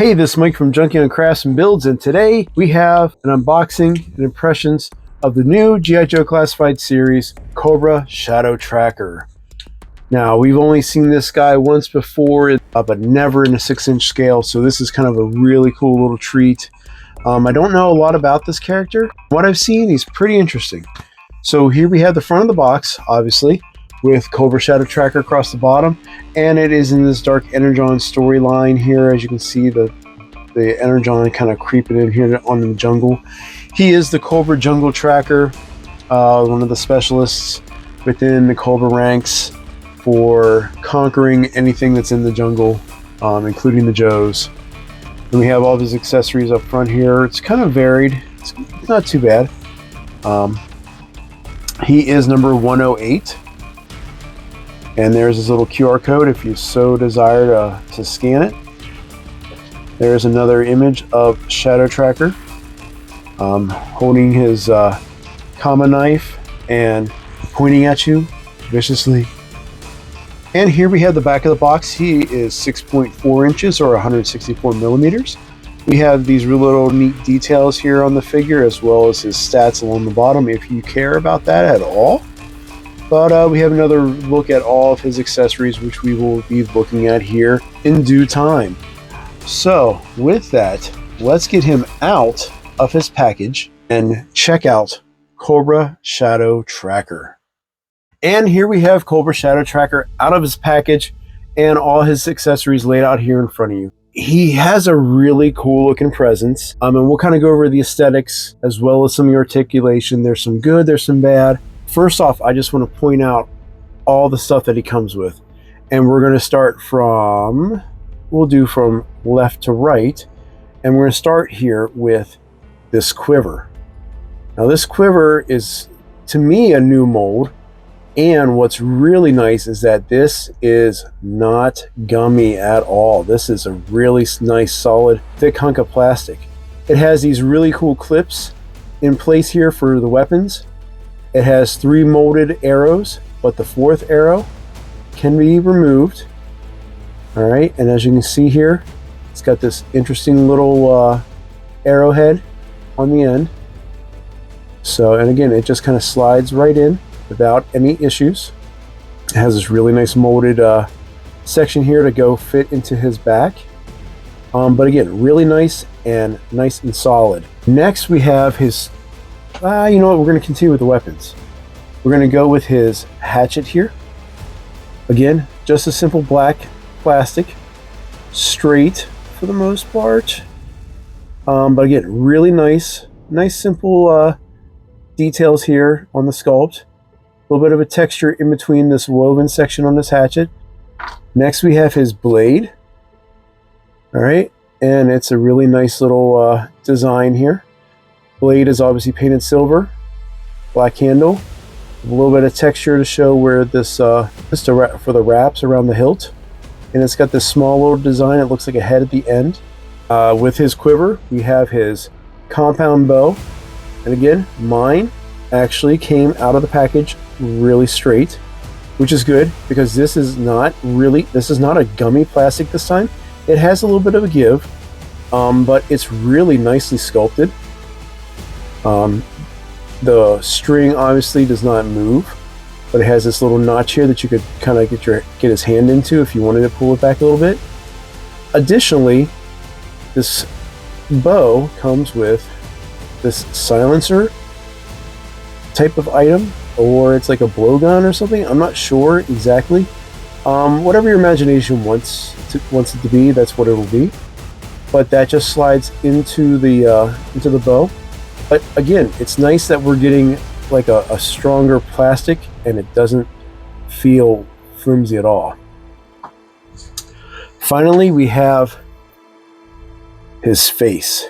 Hey, this is Mike from Junkie on Crafts and Builds, and today we have an unboxing and impressions of the new G.I. Joe Classified series, Cobra Shadow Tracker. Now, we've only seen this guy once before, but never in a 6-inch scale, so this is kind of a really cool little treat. I don't know a lot about this character. What I've seen, he's pretty interesting. So here we have the front of the box, obviously, with Cobra Shadow Tracker across the bottom, and it is in this Dark Energon storyline here. As you can see, the Energon kind of creeping in here on the jungle. He is the Cobra Jungle Tracker, one of the specialists within the Cobra ranks for conquering anything that's in the jungle, including the Joes. And we have all of his accessories up front here. It's kind of varied. It's not too bad. He is number 108. And there's his little QR code if you so desire to scan it. There's another image of Shadow Tracker holding his kama knife and pointing at you viciously. And here we have the back of the box. He is 6.4 inches or 164 millimeters. We have these real little neat details here on the figure, as well as his stats along the bottom if you care about that at all. But we have another look at all of his accessories, which we will be looking at here in due time. So with that, let's get him out of his package and check out Cobra Shadow Tracker. And here we have Cobra Shadow Tracker out of his package and all his accessories laid out here in front of you. He has a really cool looking presence. And we'll kind of go over the aesthetics as well as some of the articulation. There's some good, there's some bad. First off, I just want to point out all the stuff that he comes with. And we're going to start from, we'll do from left to right. And we're going to start here with this quiver. Now this quiver is, to me, a new mold. And what's really nice is that this is not gummy at all. This is a really nice, solid, thick hunk of plastic. It has these really cool clips in place here for the weapons. It has 3 molded arrows, but the 4th arrow can be removed. All right, and as you can see here, it's got this interesting little arrowhead on the end. So, and again, it just kind of slides right in without any issues. It has this really nice molded section here to go fit into his back. But again, really nice and solid. Next, we have his you know what, we're going to continue with the weapons. We're going to go with his hatchet here. Again, just a simple black plastic, straight for the most part. But again, really nice simple details here on the sculpt. A little bit of a texture in between this woven section on this hatchet. Next, we have his blade. All right, and it's a really nice little design here. Blade is obviously painted silver, black handle, a little bit of texture to show where this just for the wraps around the hilt, and it's got this small little design. It looks like a head at the end. With his quiver, we have his compound bow, and again, mine actually came out of the package really straight, which is good because this is not a gummy plastic this time. It has a little bit of a give, but it's really nicely sculpted. The string obviously does not move, but it has this little notch here that you could kind of get his hand into if you wanted to pull it back a little bit. Additionally, this bow comes with this silencer type of item, or it's like a blowgun or something. I'm not sure exactly. Whatever your imagination wants it to be, that's what it will be. But that just slides into the bow. But again, it's nice that we're getting like a stronger plastic and it doesn't feel flimsy at all. Finally, we have his face.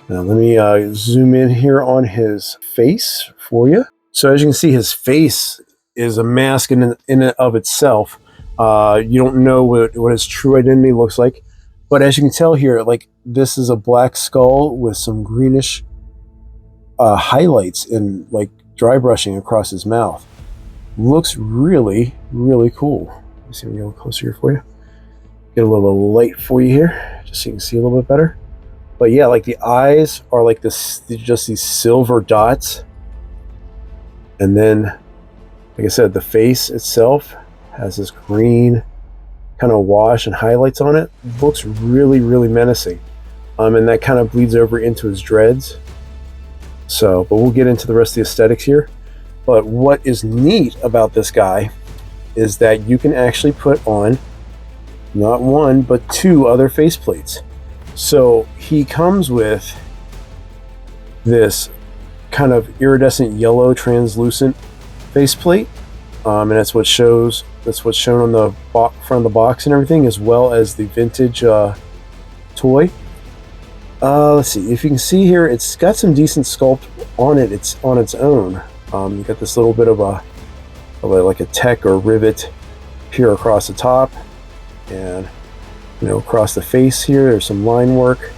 Now let me zoom in here on his face for you. So as you can see, his face is a mask in and of itself. You don't know what his true identity looks like. But as you can tell here, like this is a black skull with some greenish highlights and like dry brushing across his mouth. Looks really, really cool. Let me see if we go closer here for you. Get a little light for you here, just so you can see a little bit better. But yeah, like the eyes are like this, just these silver dots. And then, like I said, the face itself has this green kind of wash and highlights on it. Looks really, really menacing. And that kind of bleeds over into his dreads. So, but we'll get into the rest of the aesthetics here. But what is neat about this guy is that you can actually put on not one, but two other faceplates. So he comes with this kind of iridescent yellow translucent faceplate, and that's what's shown on the front of the box and everything, as well as the vintage toy. Let's see if you can see here. It's got some decent sculpt on it. It's on its own. You got this little bit of like a tech or rivet here across the top, and across the face here there's some line work.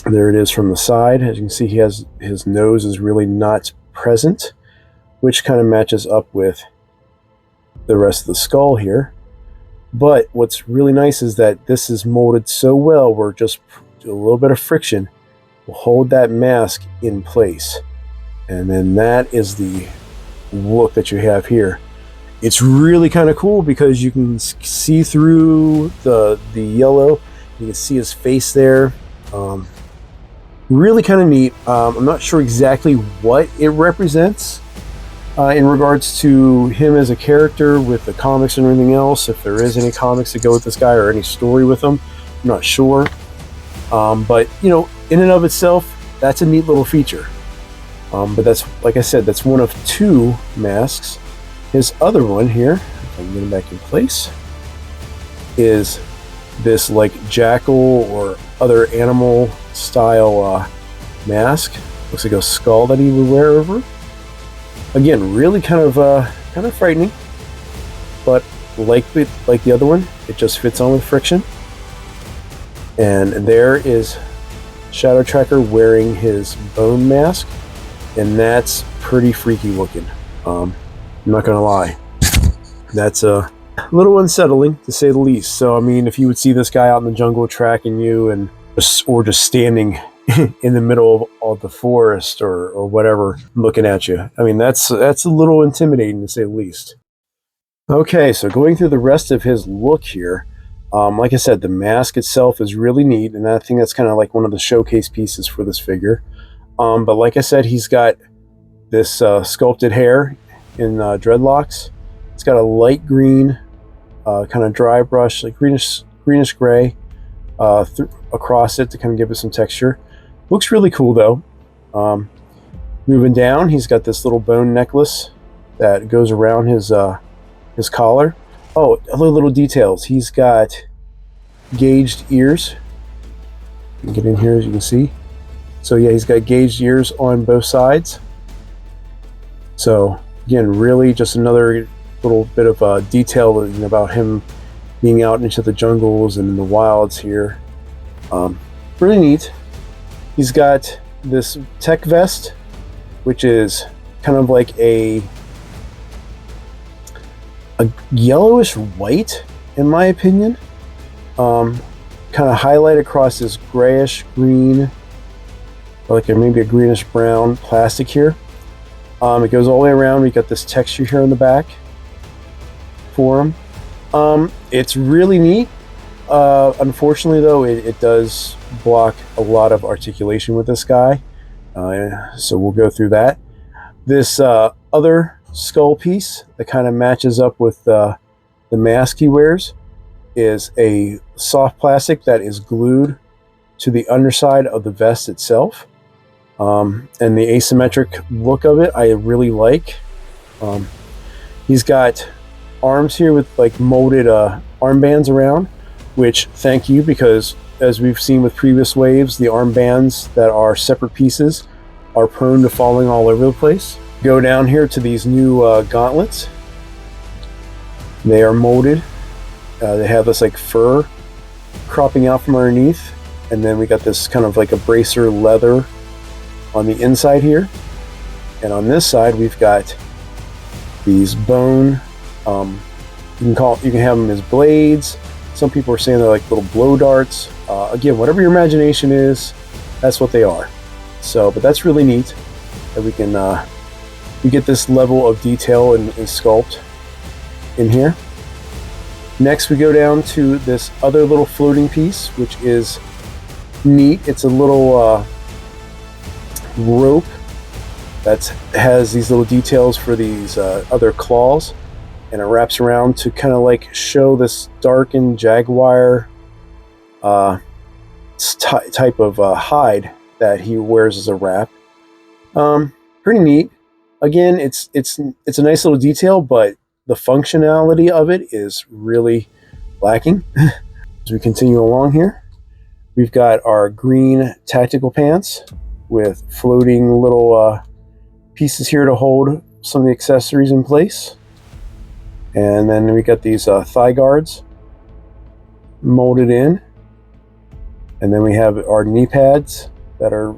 There it is from the side. As you can see, his nose is really not present, which kind of matches up with the rest of the skull here. But what's really nice is that this is molded so well where just a little bit of friction will hold that mask in place. And then that is the look that you have here. It's really kind of cool because you can see through the yellow. You can see his face there. Really kind of neat. I'm not sure exactly what it represents in regards to him as a character with the comics and everything else. If there is any comics that go with this guy or any story with him, I'm not sure. But in and of itself, that's a neat little feature. But that's, like I said, that's one of two masks. His other one here, if I can get him back in place, is this like jackal or other animal style mask. Looks like a skull that he would wear over. Again, really kind of frightening, but like the other one, it just fits on with friction. And there is Shadow Tracker wearing his bone mask, and that's pretty freaky looking. I'm not gonna lie, that's a little unsettling to say the least. So I mean, if you would see this guy out in the jungle tracking you, or just standing in the middle of the forest or whatever, looking at you, I mean, that's a little intimidating to say the least. Okay, so going through the rest of his look here, like I said, the mask itself is really neat, and I think that's kind of like one of the showcase pieces for this figure. But like I said, he's got this sculpted hair in dreadlocks. It's got a light green, kind of dry brush, like greenish gray, across it to kind of give it some texture. Looks really cool though. Moving down, he's got this little bone necklace that goes around his collar. Oh, other little details. He's got gauged ears. You can get in here as you can see. So yeah, he's got gauged ears on both sides. So again, really just another little bit of detail about him being out into the jungles and in the wilds here. Really neat. He's got this tech vest, which is kind of like a yellowish white, in my opinion. Kind of highlight across this grayish green, like maybe a greenish brown plastic here. It goes all the way around. We got this texture here on the back for him. It's really neat. Unfortunately though, it does block a lot of articulation with this guy. So we'll go through that. This other skull piece that kind of matches up with the mask he wears is a soft plastic that is glued to the underside of the vest itself. And the asymmetric look of it I really like. He's got arms here with like molded armbands around, which thank you, because as we've seen with previous waves, the armbands that are separate pieces are prone to falling all over the place. Go down here to these new gauntlets. They are molded. They have this like fur cropping out from underneath, and then we got this kind of like a bracer leather on the inside here, and on this side we've got these bone You can have them as blades. Some people are saying they're like little blow darts. Again, whatever your imagination is, that's what they are. So, but that's really neat that we get this level of detail and sculpt in here. Next, we go down to this other little floating piece, which is neat. It's a little rope that has these little details for these other claws, and it wraps around to kind of like show this darkened jaguar type of hide that he wears as a wrap. Pretty neat. Again, it's a nice little detail, but the functionality of it is really lacking. As we continue along here, we've got our green tactical pants with floating little pieces here to hold some of the accessories in place. And then we got these thigh guards molded in. And then we have our knee pads that are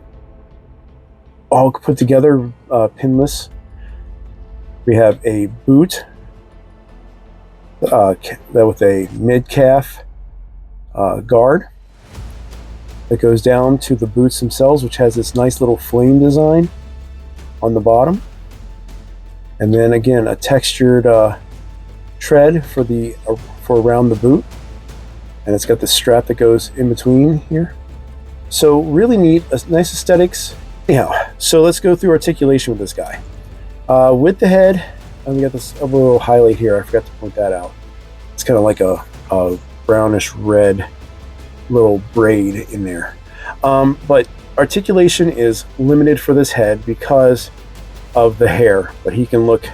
all put together, pinless. We have a boot with a mid-calf guard that goes down to the boots themselves, which has this nice little flame design on the bottom. And then again, a textured tread for around the boot. And it's got the strap that goes in between here. So really neat, nice aesthetics. Anyhow, so let's go through articulation with this guy. With the head, and we got this a little highlight here. I forgot to point that out. It's kind of like a brownish red little braid in there. But articulation is limited for this head because of the hair. But he can look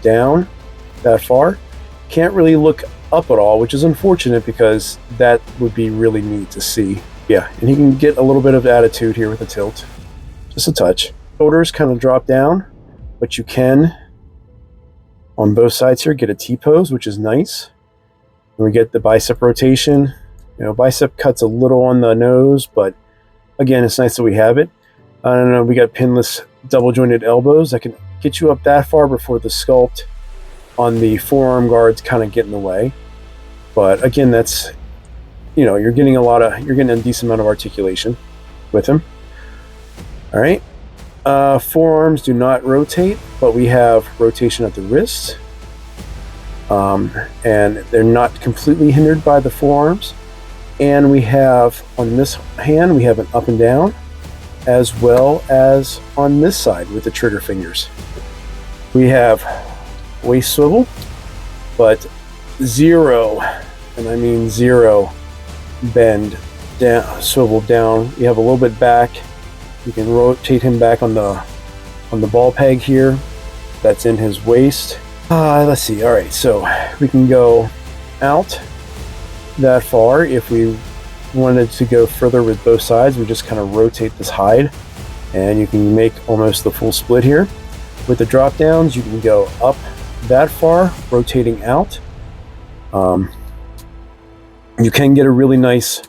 down that far. Can't really look up at all, which is unfortunate because that would be really neat to see. Yeah, and he can get a little bit of attitude here with the tilt. Just a touch. Shoulders kind of drop down, but you can, on both sides here, get a T-pose, which is nice. And we get the bicep rotation. You know, bicep cuts a little on the nose, but again, it's nice that we have it. I don't know, we got pinless double jointed elbows that can get you up that far before the sculpt on the forearm guards kind of get in the way. But again, that's, you know, you're getting a decent amount of articulation with him. All right. Forearms do not rotate, but we have rotation at the wrist. And they're not completely hindered by the forearms. And we have, on this hand, we have an up and down, as well as on this side with the trigger fingers. We have waist swivel, but zero, and I mean zero, bend down, swivel down. You have a little bit back. You can rotate him back on the ball peg here. That's in his waist. Let's see. All right, so we can go out that far. If we wanted to go further with both sides, we just kind of rotate this hide, and you can make almost the full split here. With the drop downs, you can go up that far, rotating out. You can get a really nice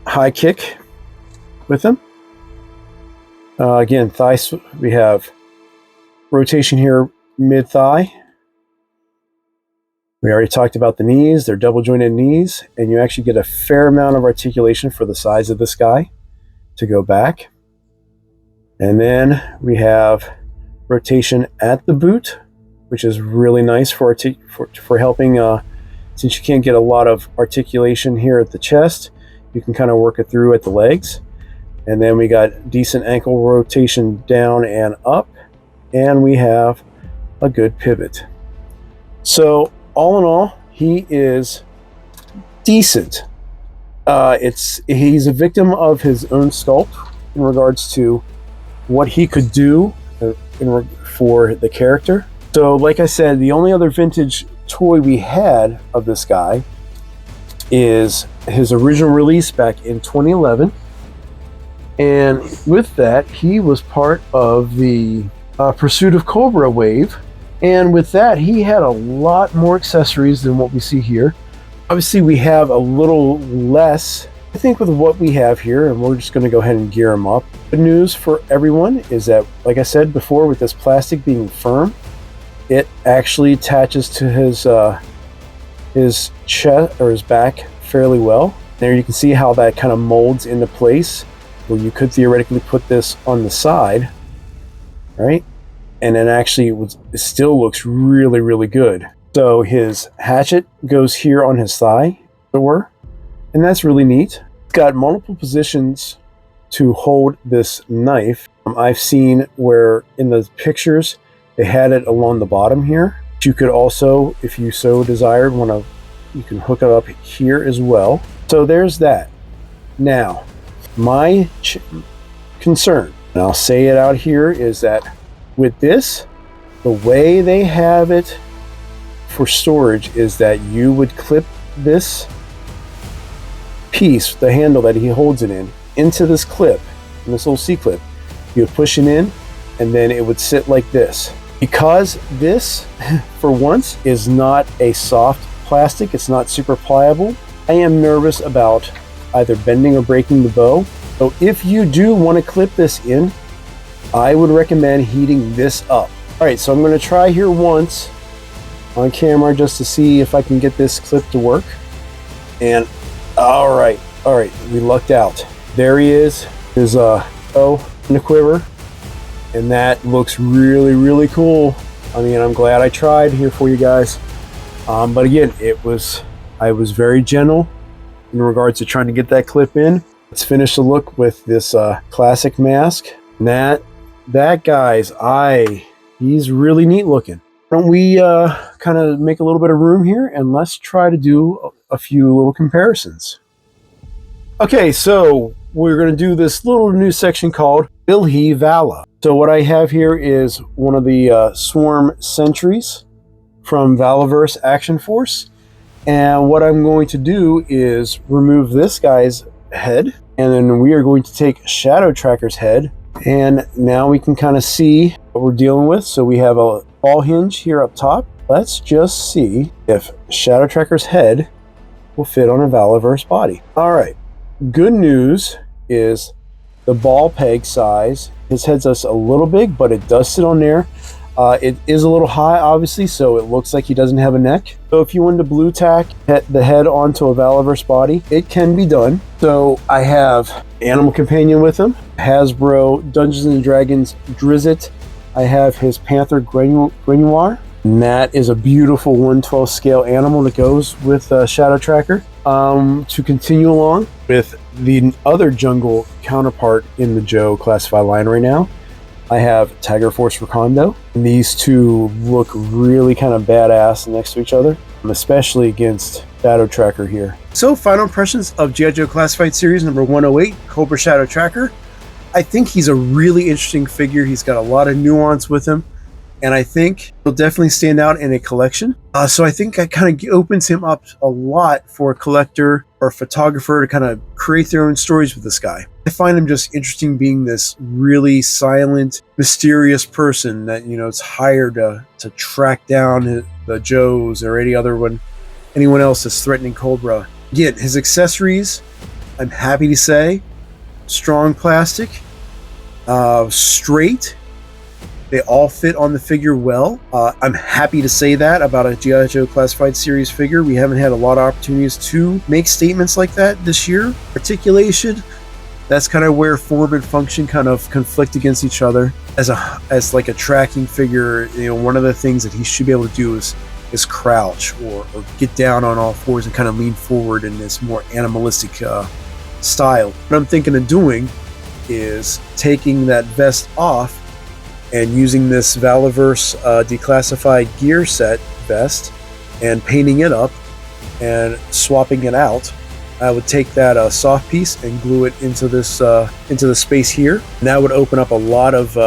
high kick with them. Again, thighs, we have rotation here, mid-thigh. We already talked about the knees. They're double jointed knees, and you actually get a fair amount of articulation for the size of this guy to go back. And then we have rotation at the boot, which is really nice for helping, since you can't get a lot of articulation here at the chest, you can kind of work it through at the legs. And then we got decent ankle rotation down and up, and we have a good pivot. So all in all, he is decent. He's a victim of his own sculpt in regards to what he could do for the character. So like I said, the only other vintage toy we had of this guy is his original release back in 2011. And with that, he was part of the Pursuit of Cobra wave. And with that, he had a lot more accessories than what we see here. Obviously, we have a little less, I think, with what we have here, and we're just going to go ahead and gear him up. Good news for everyone is that, like I said before, with this plastic being firm, it actually attaches to his his chest or his back fairly well. There you can see how that kind of molds into place, where you could theoretically put this on the side, right? And then actually it still looks really, really good. So his hatchet goes here on his thigh, and that's really neat. It's got multiple positions to hold this knife. I've seen where in the pictures they had it along the bottom here. You could also, if you so desired, you can hook it up here as well. So there's that. Now, my concern, and I'll say it out here, is that with this, the way they have it for storage is that you would clip this piece, the handle that he holds it in, into this clip, in this little C-clip. You would push it in, and then it would sit like this. Because this, for once, is not a soft plastic, it's not super pliable, I am nervous about either bending or breaking the bow. So if you do want to clip this in, I would recommend heating this up. All right, so I'm going to try here once on camera just to see if I can get this clip to work. And all right, we lucked out. There he is, his bow in the quiver. And that looks really, really cool. I mean, I'm glad I tried here for you guys. But again, I was very gentle in regards to trying to get that clip in. Let's finish the look with this classic mask. And that guy's eye, he's really neat looking. Why don't we kind of make a little bit of room here, and let's try to do a few little comparisons. Okay, so we're going to do this little new section called Bilhi Vala. So what I have here is one of the Swarm Sentries from Valaverse Action Force. And what I'm going to do is remove this guy's head, and then we are going to take Shadow Tracker's head, and now we can kind of see what we're dealing with. So we have a ball hinge here up top. Let's just see if Shadow Tracker's head will fit on a Valaverse body. All right, good news is the ball peg size. His head's just a little big, but it does sit on there. It is a little high, obviously, so it looks like he doesn't have a neck. So if you wanted to blue tack the head onto a Valaverse body, it can be done. So I have Animal Companion with him, Hasbro Dungeons and Dragons Drizzt. I have his Panther Grimoire, and that is a beautiful 1/12 scale animal that goes with Shadow Tracker. To continue along with the other jungle counterpart in the Joe Classified line right now, I have Tiger Force Recondo. And these two look really kind of badass next to each other, especially against Shadow Tracker here. So final impressions of G.I. Joe Classified Series number 108, Cobra Shadow Tracker. I think he's a really interesting figure. He's got a lot of nuance with him, and I think he'll definitely stand out in a collection. So I think that kind of opens him up a lot for a collector or a photographer to kind of create their own stories with this guy. I find him just interesting being this really silent, mysterious person that, you know, it's hired to track down the Joes or anyone else that's threatening Cobra. Again, his accessories, I'm happy to say, strong plastic, straight. They all fit on the figure well. I'm happy to say that about a G.I. Joe Classified Series figure. We haven't had a lot of opportunities to make statements like that this year. Articulation, that's kind of where form and function kind of conflict against each other. As like a tracking figure, you know, one of the things that he should be able to do is crouch or get down on all fours and kind of lean forward in this more animalistic style. What I'm thinking of doing is taking that vest off and using this Valaverse declassified gear set vest and painting it up and swapping it out. I would take that soft piece and glue it into this into the space here, and that would open up a lot of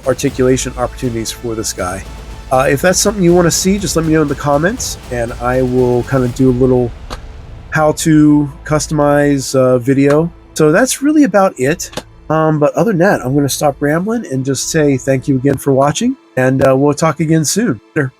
articulation opportunities for this guy. If that's something you want to see, just let me know in the comments, and I will kind of do a little how to customize video. So that's really about it. But other than that, I'm going to stop rambling and just say thank you again for watching, and we'll talk again soon. Later.